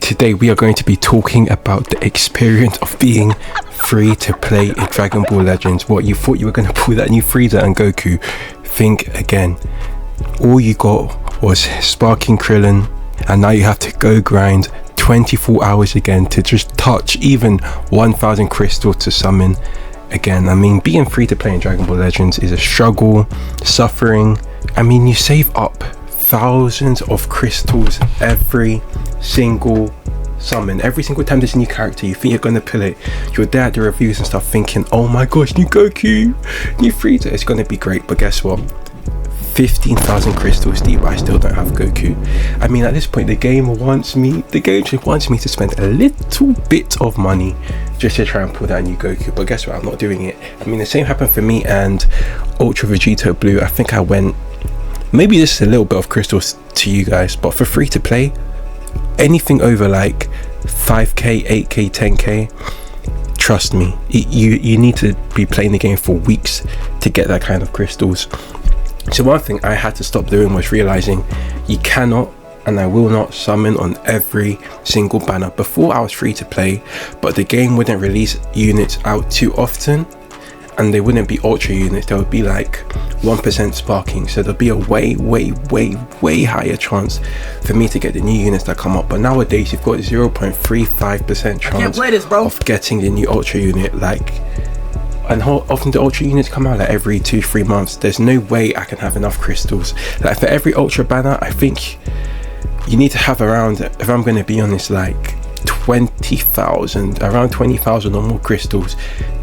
Today we are going to be talking about the experience of being free to play in Dragon Ball Legends. What, you thought you were going to pull that new Frieza and Goku? Think again. All you got was Sparking Krillin, and now you have to go grind 24 hours again to just touch even 1000 crystals to summon again. I mean, being free to play in Dragon Ball Legends is a struggle, suffering. I mean, you save up thousands of crystals every single summon. Every single time there's a new character, you think you're gonna pull it. You're there at the reviews and stuff thinking, oh my gosh, new Goku, new Frieza, it's gonna be great. But guess what? 15,000 crystals deep, I still don't have Goku. I mean, at this point, the game just wants me to spend a little bit of money just to try and pull that new Goku. But guess what? I'm not doing it. I mean, the same happened for me and Ultra Vegito Blue. I think I went, maybe this is a little bit of crystals to you guys, but for free to play, anything over like 5k, 8k, 10k, trust me, you need to be playing the game for weeks to get that kind of crystals. So one thing I had to stop doing was realizing you cannot and I will not summon on every single banner. Before, I was free to play, but the game wouldn't release units out too often, and they wouldn't be ultra units. There would be like 1% sparking, so there'll be a way higher chance for me to get the new units that come up. But nowadays you've got 0.35% chance of getting the new ultra unit. And how often the ultra units come out? Like every 2-3 months. There's no way I can have enough crystals. Like for every ultra banner, I think you need to have around, if I'm going to be honest, like 20,000, around 20,000 or more crystals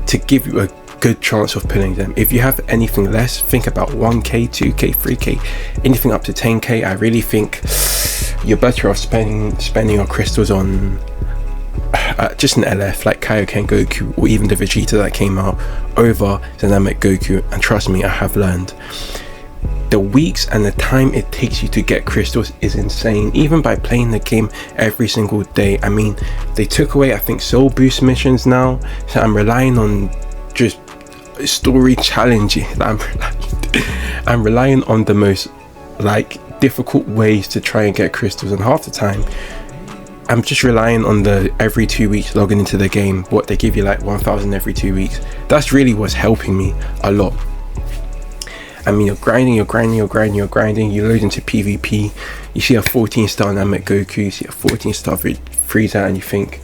to give you a good chance of pulling them. If you have anything less, think about 1k, 2k, 3k, anything up to 10k. I really think you're better off spending your crystals on just an LF like Kaioken Goku, or even the Vegeta that came out, over Dynamic Goku. And trust me, I have learned. The weeks and the time it takes you to get crystals is insane, even by playing the game every single day. I mean, they took away, I think, soul boost missions now, so I'm relying on just story challenges. I'm relying on the most difficult ways to try and get crystals, and half the time I'm just relying on the every 2 weeks logging into the game. What they give you, like 1,000 every 2 weeks. That's really what's helping me a lot. I mean, you're grinding, you load into PvP, you see a 14-star Namek Goku, you see a 14-star Frieza, and you think,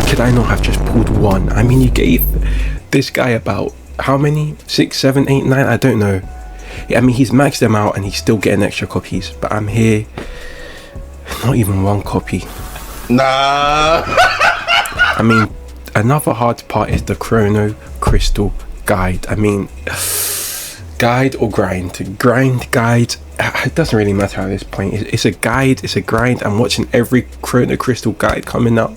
could I not have just pulled one? I mean, you gave this guy about how many? 6, 7, 8, 9? I don't know. I mean, he's maxed them out and he's still getting extra copies, but I'm here, not even one copy. Nah. I mean, another hard part is the Chrono Crystal Guide. I mean, guide or grind? Guide, it doesn't really matter at this point. It's a guide, it's a grind. I'm watching every Chrono Crystal Guide coming up.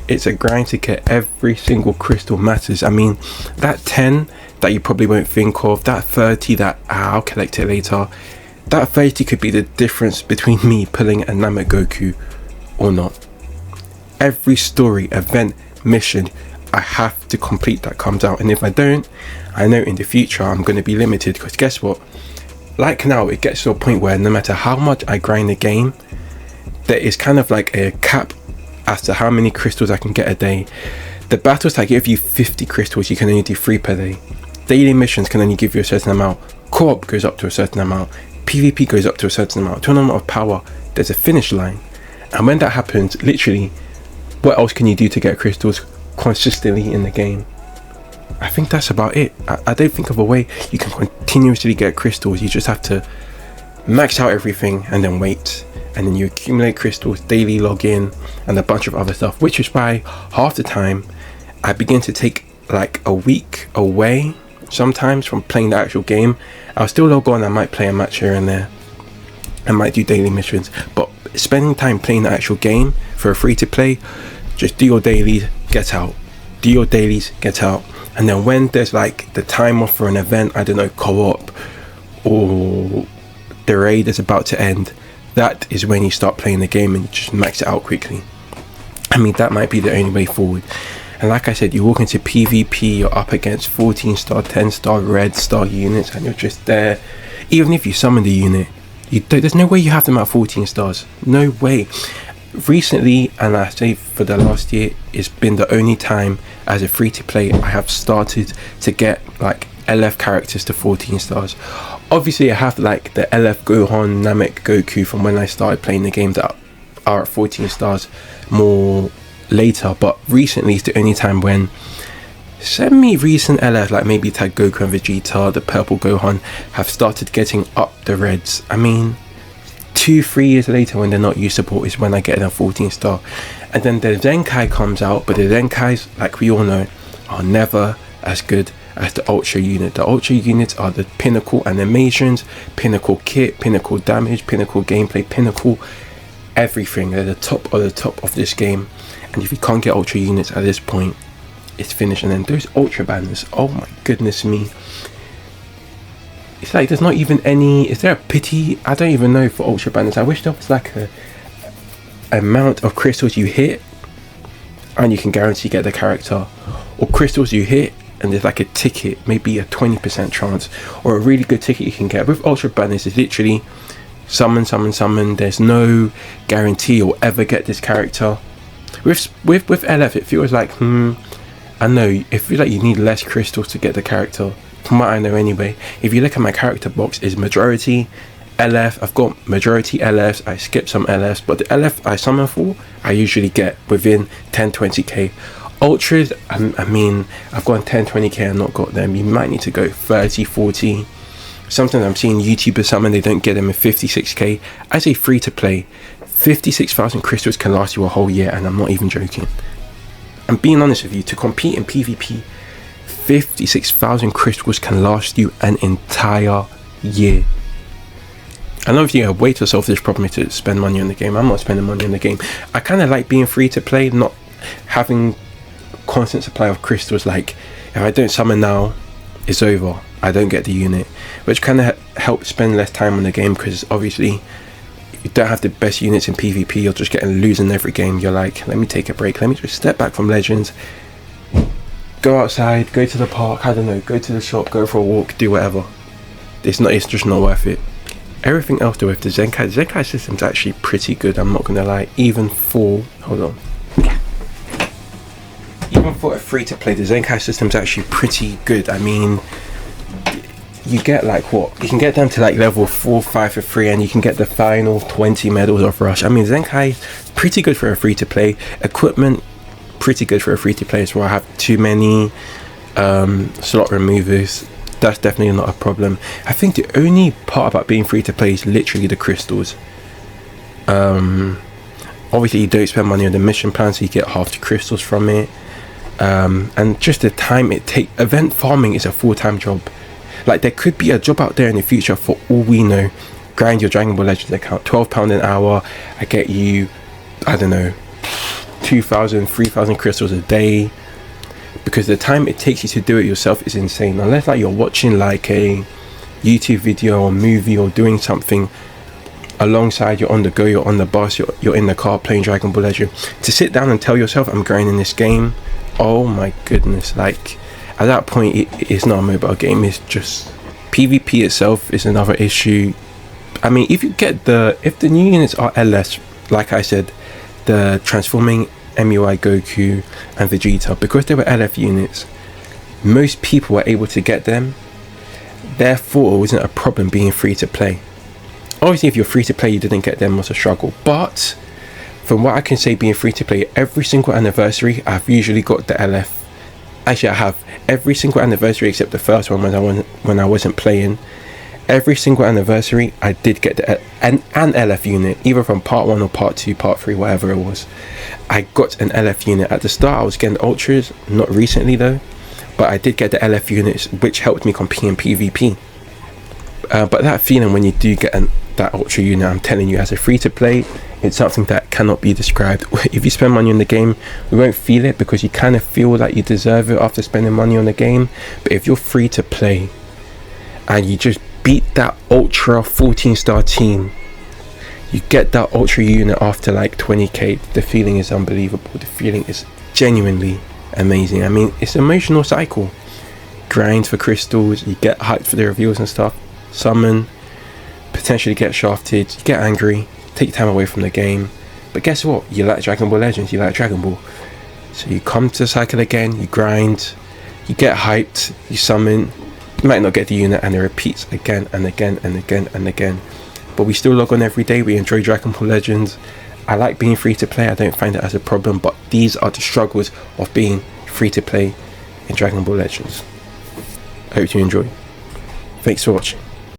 It's a grind to get every single crystal matters. I mean, that 10 that you probably won't think of, that 30 that I'll collect it later, that 30 could be the difference between me pulling a Namek Goku or not. Every story, event, mission, I have to complete that comes out, and if I don't, I know in the future I'm going to be limited, because guess what, like now it gets to a point where no matter how much I grind the game, there is kind of like a cap as to how many crystals I can get a day. The battles that give you 50 crystals, you can only do 3 per day. Daily missions can only give you a certain amount. Co-op goes up to a certain amount. PvP goes up to a certain amount. Tournament of Power, there's a finish line, and when that happens, literally, what else can you do to get crystals consistently in the game? I think that's about it. I don't think of a way you can continuously get crystals. You just have to max out everything and then wait, and then you accumulate crystals, daily login, and a bunch of other stuff, which is why half the time I begin to take like a week away sometimes from playing the actual game. I'll still log on, I might play a match here and there, I might do daily missions, but spending time playing the actual game for a free to play, just do your dailies, get out, do your dailies, get out, and then when there's like the time off for an event, I don't know, co-op or the raid is about to end, that is when you start playing the game and you just max it out quickly. I mean, that might be the only way forward. And like I said, you walk into PvP, you're up against 14-star, 10-star, red star units, and you're just there. Even if you summon the unit, there's no way you have them at 14 stars. No way. recently, and I say for the last year, it's been the only time as a free to play I have started to get like LF characters to 14 stars. Obviously I have like the LF Gohan, Namek, Goku from when I started playing the game that are at 14 stars more later, but recently is the only time when semi-recent LF, like maybe Tag Goku and Vegeta, the purple Gohan, have started getting up the reds. I mean, 2-3 years later when they're not used support is when I get a 14 star. And then the ZenKai comes out, but the ZenKais, like we all know, are never as good as the Ultra unit. The Ultra units are the pinnacle animations, pinnacle kit, pinnacle damage, pinnacle gameplay, pinnacle everything. They're the top of this game, and if you can't get Ultra units at this point, it's finished. And then those Ultra banners, oh my goodness me, it's like there's not even any, is there a pity? I don't even know for Ultra banners. I wish there was like a amount of crystals you hit and you can guarantee get the character, or crystals you hit and there's like a ticket, maybe a 20% chance, or a really good ticket you can get. With Ultra banners, it's literally summon. There's no guarantee you'll ever get this character. With LF, it feels like I know, it feels like you need less crystals to get the character, from what I know anyway. If you look at my character box, is majority LF. I've got majority LFs. I skip some LFs, but the LF I summon for, I usually get within 10-20k. Ultras, I mean, I've gone 10-20k and not got them. You might need to go 30-40. Sometimes I'm seeing YouTubers summon, they don't get them in 56k. As a free to play, 56,000 crystals can last you a whole year, and I'm not even joking. I'm being honest with you, to compete in PvP, 56,000 crystals can last you an entire year. And obviously a way to solve this problem is to spend money on the game. I'm not spending money on the game. I kind of like being free to play, not having constant supply of crystals. Like if I don't summon now, it's over, I don't get the unit, which kind of helps spend less time on the game, because obviously you don't have the best units in PvP. You're just getting losing every game. You're like, let me take a break, let me just step back from Legends, go outside, go to the park, I don't know, go to the shop, go for a walk, do whatever. It's just not worth it. Everything else though with the ZenKai system's actually pretty good, I'm not gonna lie. Even for a free to play, the ZenKai system's actually pretty good. I mean, you get like what? You can get them to like level 4-5 for free, and you can get the final 20 medals of Rush. I mean, ZenKai pretty good for a free to play. Equipment pretty good for a free to play as well. I have too many slot removers. That's definitely not a problem. I think the only part about being free to play is literally the crystals. Obviously you don't spend money on the mission plan, so you get half the crystals from it. And just the time it takes. Event farming is a full-time job. Like there could be a job out there in the future, for all we know. Grind your Dragon Ball Legends account, £12 an hour. I get you, I don't know, 2,000, 3,000 crystals a day. Because the time it takes you to do it yourself is insane. Unless like you're watching like a YouTube video or movie or doing something alongside, you're on the go, you're on the bus, you're in the car playing Dragon Ball Legend, to sit down and tell yourself I'm grinding this game, oh my goodness, like at that point it's not a mobile game, it's just PvP itself is another issue. I mean, if the new units are LS, like I said, the transforming MUI Goku and Vegeta, because they were LF units, most people were able to get them, therefore it wasn't a problem being free to play. Obviously if you're free to play you didn't get them, was a struggle, but from what I can say, being free to play, every single anniversary I've usually got the LF. Actually I have every single anniversary except the first one when I wasn't playing. Every single anniversary I did get an LF unit, either from part 1 or part 2, part 3, whatever it was. I got an LF unit. At the start I was getting ultras, not recently though, but I did get the LF units, which helped me compete in PvP. But that feeling when you do get that ultra unit, I'm telling you, as a free to play, it's something that cannot be described. If you spend money on the game, you won't feel it, because you kind of feel like you deserve it after spending money on the game. But if you're free to play and you just beat that ultra 14-star team, you get that ultra unit after like 20k, the feeling is unbelievable. The feeling is genuinely amazing. I mean, it's an emotional cycle. Grind for crystals, you get hyped for the reveals and stuff, summon, potentially get shafted, you get angry, take time away from the game, But guess what? You like Dragon Ball Legends, you like Dragon Ball. So you come to the cycle again, you grind, you get hyped, you summon, you might not get the unit, and it repeats again and again and again and again. But we still log on every day, we enjoy Dragon Ball Legends. I like being free to play, I don't find it as a problem, but these are the struggles of being free to play in Dragon Ball Legends. I hope you enjoy. Thanks for watching.